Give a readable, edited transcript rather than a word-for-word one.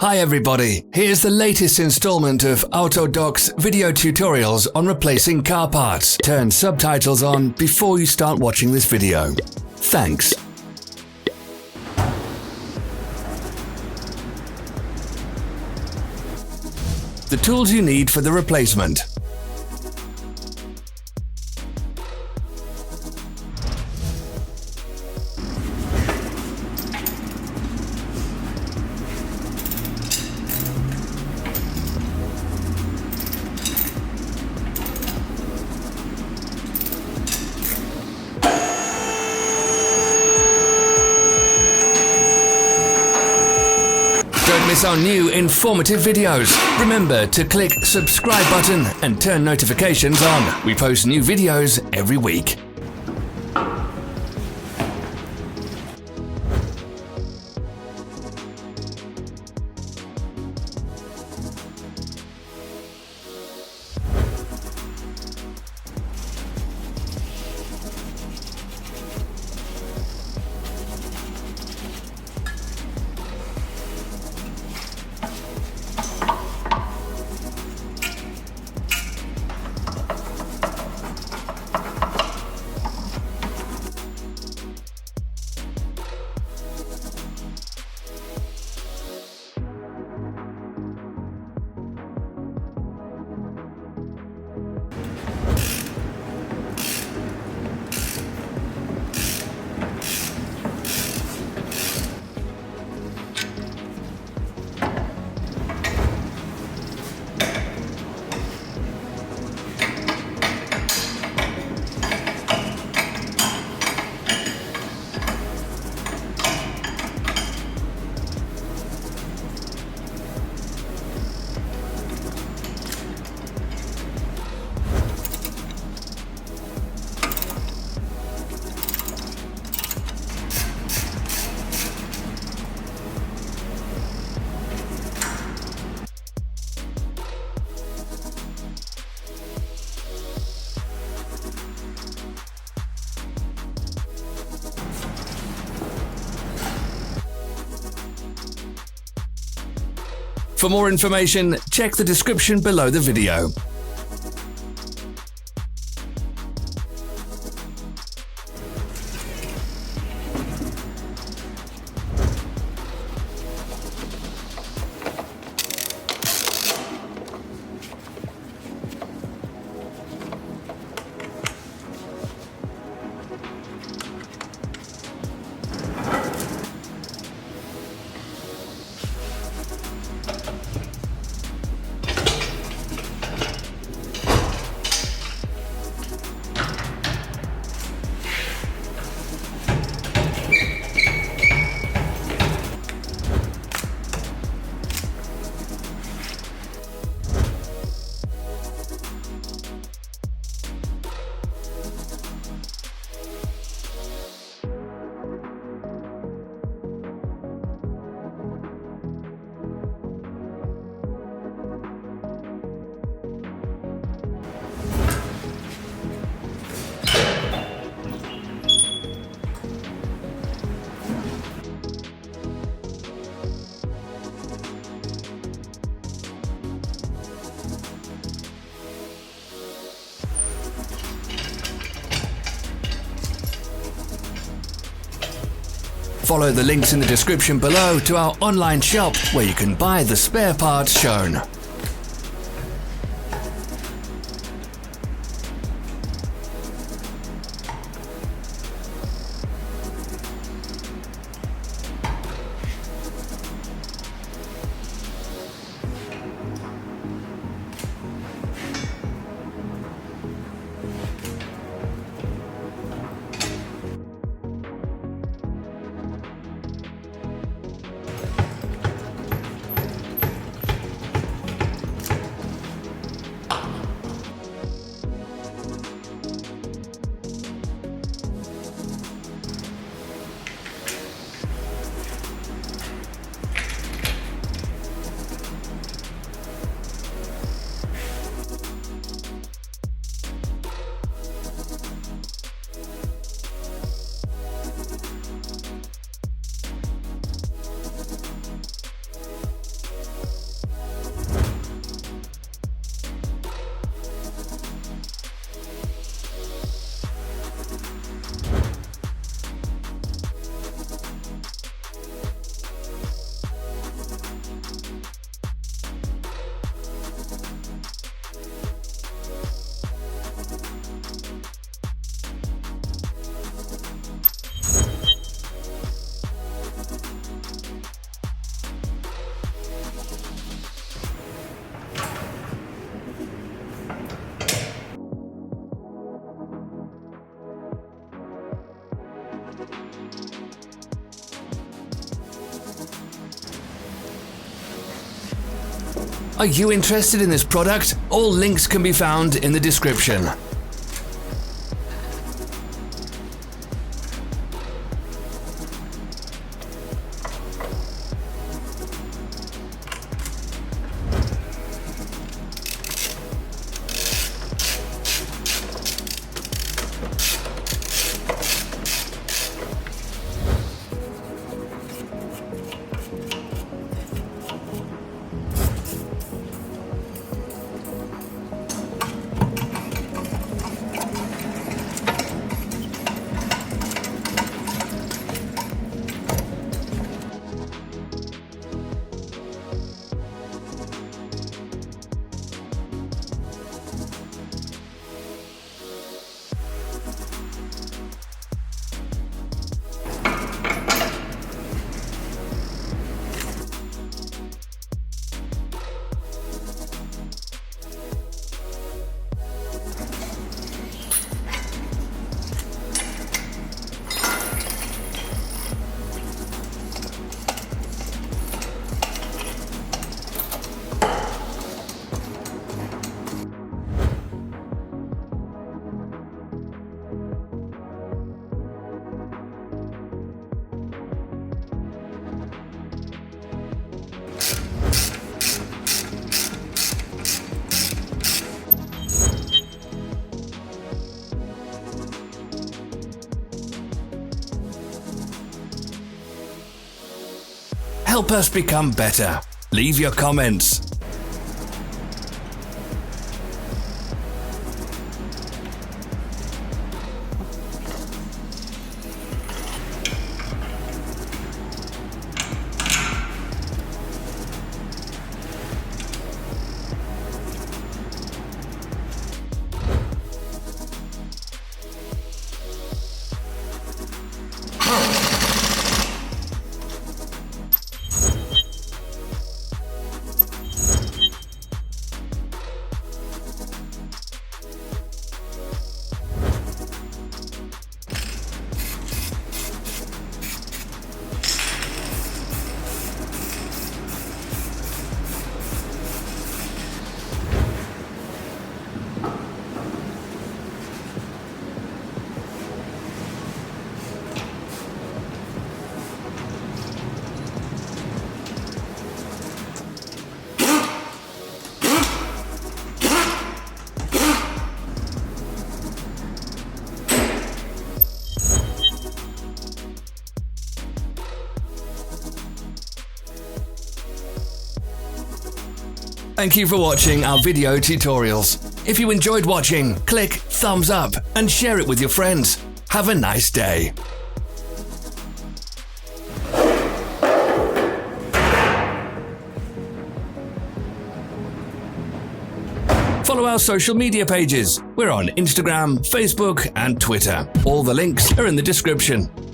Hi everybody, here's the latest installment of Autodoc's video tutorials on replacing car parts. Turn subtitles on before you start watching this video. Thanks. The tools you need for the replacement. Don't miss our new informative videos. Remember to click subscribe button and turn notifications on. We post new videos every week. For more information, check the description below the video. Follow the links in the description below to our online shop where you can buy the spare parts shown. Are you interested in this product? All links can be found in the description. Help us become better. Leave your comments. Thank you for watching our video tutorials. If you enjoyed watching, click thumbs up and share it with your friends. Have a nice day. Follow our social media pages. We're on Instagram, Facebook, and Twitter. All the links are in the description.